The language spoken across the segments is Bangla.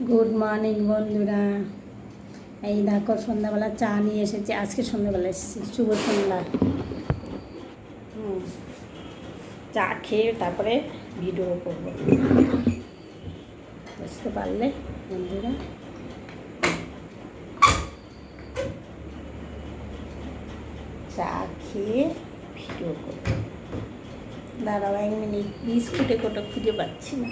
গুড মর্নিং বন্ধুরা। এই দেখো সন্ধ্যাবেলা চা নিয়ে এসেছি, আজকে সন্ধ্যাবেলা এসেছি। শুভ সন্ধ্যা। চা খেয়ে তারপরে ভিডিও করবো, বুঝতে পারলে বন্ধুরা। চা খেয়ে ভিডিও করবো। দাঁড়াও 1 মিনিট, বিস্কুটে কোটা খুঁজে পাচ্ছি না।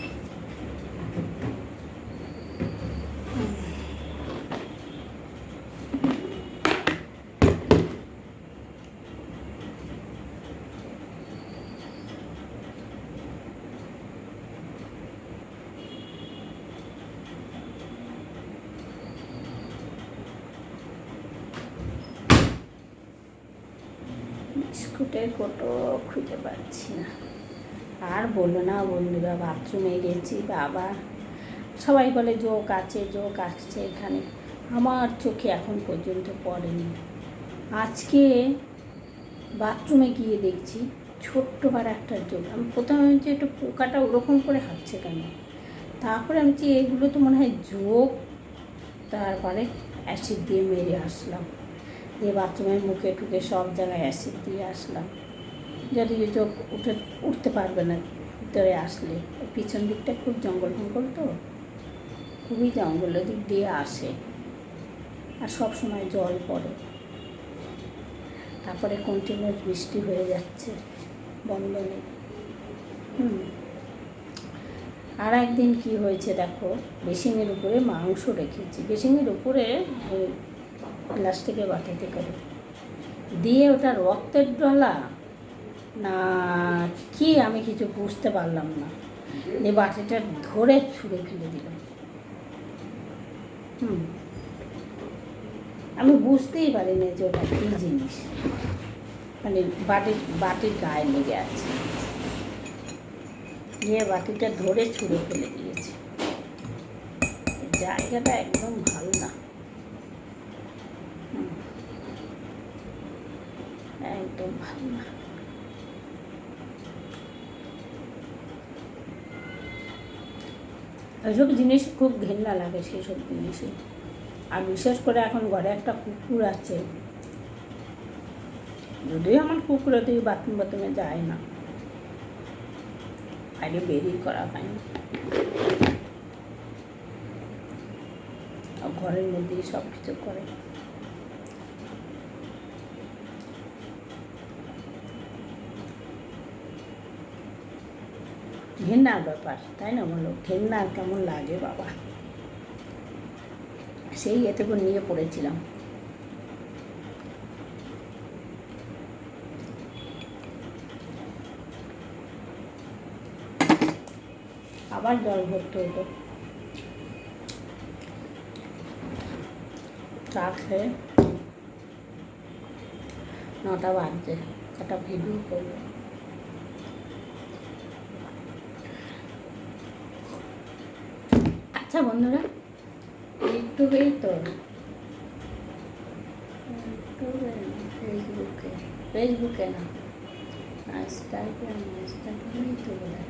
বিস্কুটের কোটো খুঁজে পাচ্ছি না। আর বললো না বন্ধুরা, বাথরুমে গেছি, বাবা সবাই বলে জোক আছে জোক আসছে এখানে, আমার চোখে এখন পর্যন্ত পড়েনি। আজকে বাথরুমে গিয়ে দেখছি ছোট্ট বার একটা জোক। আমি প্রথমে ভাবছি একটু পোকাটা ওরকম করে হাঁটছে কেন, তারপরে আমি বলছি এগুলো তো মনে হয় জোক। তারপরে অ্যাসিড দিয়ে মেরে আসলাম, দিয়ে বাথরুমের মুখে টুকে সব জায়গায় অ্যাসিড দিয়ে আসলাম। যদি চোখ উঠতে পারবে না ভিতরে আসলে। পিছন দিকটা খুব জঙ্গল ফঙ্গল, তো খুবই জঙ্গল দিক দিয়ে আসে, আর সব সময় জল পড়ে। তারপরে কন্টিনিউয়াস বৃষ্টি হয়ে যাচ্ছে, বন্ধ নেই। আর একদিন কি হয়েছে দেখো, বেসিনের উপরে মাংস রেখেছি, বেসিনের উপরে প্লাস্টিকের বাটিতে করে দিয়ে, ওটা রক্তের ডলা না কি আমি কিছু বুঝতে পারলাম না। যে বাটিটা ধরে ছুঁড়ে ফেলে দিলাম। আমি বুঝতেই পারিনি যে ওটা কী জিনিস, মানে বাটির গায়ে লেগে আছে, দিয়ে বাটিটা ধরে ছুঁড়ে ফেলে দিয়েছে। জায়গাটা একদম ভালো না, একদম ভালো না। ওইসব জিনিস খুব ঘেন্না লাগে, সেই সব জিনিসে। আর বিশেষ করে এখন ঘরে একটা কুকুর আছে, যদিও আমার কুকুর দিয়ে বাথরুমে যায় না, বাইরে বেরিয়ে করা হয় না, ঘরের মধ্যেই সব কিছু করে। ঘেন্নার ব্যাপার, তাই না বলো? ঘেন্নার কেমন লাগে বাবা। সেই এতে করে নিয়ে পড়েছিলাম। আবার জল ভরতে হতো। চা খেয়ে 9টা বাজছে, একটা ভিডিও করবো। আচ্ছা বন্ধুরা, ইউটিউবেই তো, ফেসবুকে না, ইনস্টাগ্রামেই তো বলে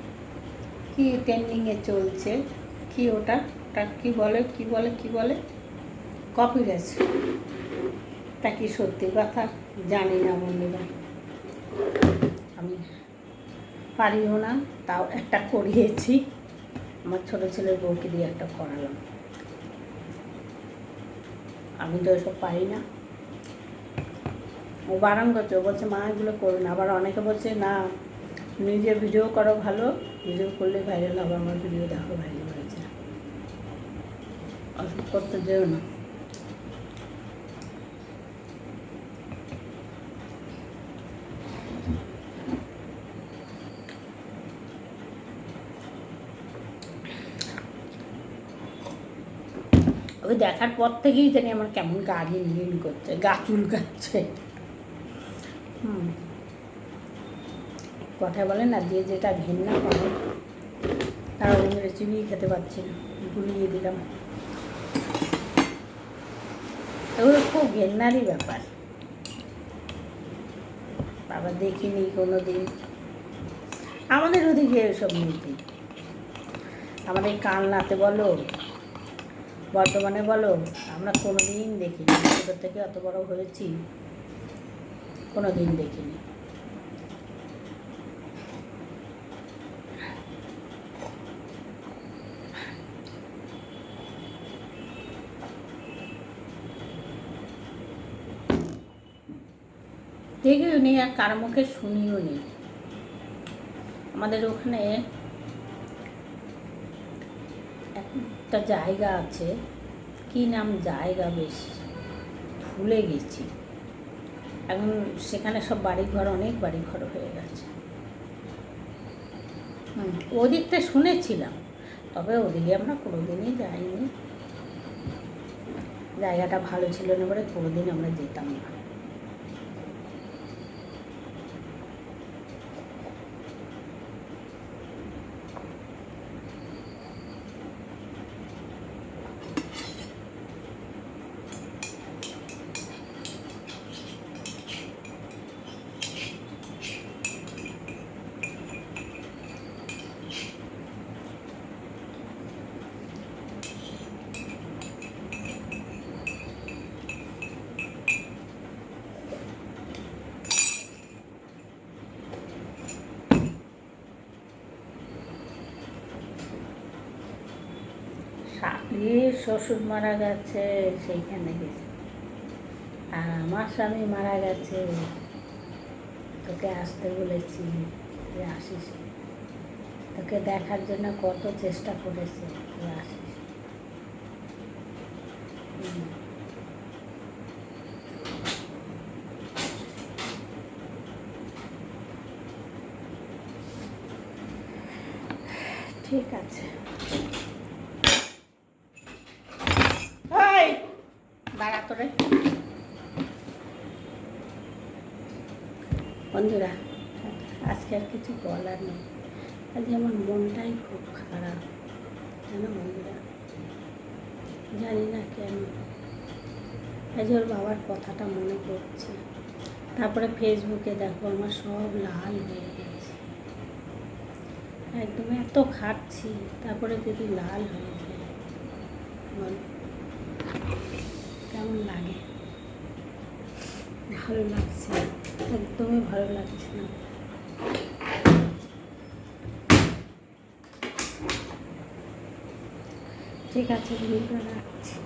কি ট্রেন্ডিংয়ে চলছে, কি ওটা কি বলে কপিরাইট। তা কি সত্যি কথা জানি না বন্ধুরা, আমি পারিও না, তাও একটা করিয়েছি। আমার ছোটো ছেলের বউকে দিয়ে একটা করালাম। আমি তো ওসব পারি না। ও বারণ করছে, বলছে মা এগুলো করবে না। আবার অনেকে বলছে না, নিজে ভিডিও করো, ভালো ভিডিও করলে ভাইরাল হবে, আমার ভিডিও দেখো ভাইরাল হয়েছে, ওসব করতে যেও না। ওই দেখার পর থেকেই জানি আমার কেমন গা ঘিন করছে, গা চুলকাচ্ছে। কথা বলে না, যে যেটা ঘেন্না করে তারা অন্য রেসিপি খেতে পারছি না, ভুলিয়ে দিলাম। এগুলো খুব ঘেন্নারই ব্যাপার বাবা, দেখিনি কোনো দিন। আমাদের ওদিকে এসব নীতি, আমাদের কালনাতে বলো, বর্ধমানে বলো, আমরা কোনো দিন দেখিনি, ছোটোর থেকে অত বড় হয়েছি, কোনো দিন দেখিনি। দেখিও নি আর কারো মুখে শুনিও নি। আমাদের ওখানে একটা জায়গা আছে, কি নাম জায়গা, বেশ ভুলে গেছি এখন। সেখানে সব বাড়িঘর, অনেক বাড়িঘর হয়ে গেছে। ওদিকটা শুনেছিলাম, তবে ওদিকে আমরা কোনোদিনই যাইনি। জায়গাটা ভালো ছিল না বলে কোনোদিন আমরা যেতাম না। শাকির শ্বশুর মারা গেছে, সেইখানে গেছে। আর আমার স্বামী মারা গেছে, তোকে আসতে বলেছি, তুই আসিস। তোকে দেখার জন্য কত চেষ্টা করেছে, তুই আসিস। ঠিক আছে, দাঁড়া তোরে। বন্ধুরা, আজকে আর কিছু বলার নেই। আজকে আমার মনটাই খুব খারাপ, জানো বন্ধুরা, জানি না কেন। আজ ওর বাবার কথাটা মনে পড়ছে। তারপরে ফেসবুকে দেখো আমার সব লাল হয়ে গেছে, একদম এত খাচ্ছি, তারপরে যদি লাল হয়ে যায়, বল কেমন লাগে? ভালো লাগছে, একদমই ভালো লাগছে না। ঠিক আছে, ভিডিওটা রাখছি।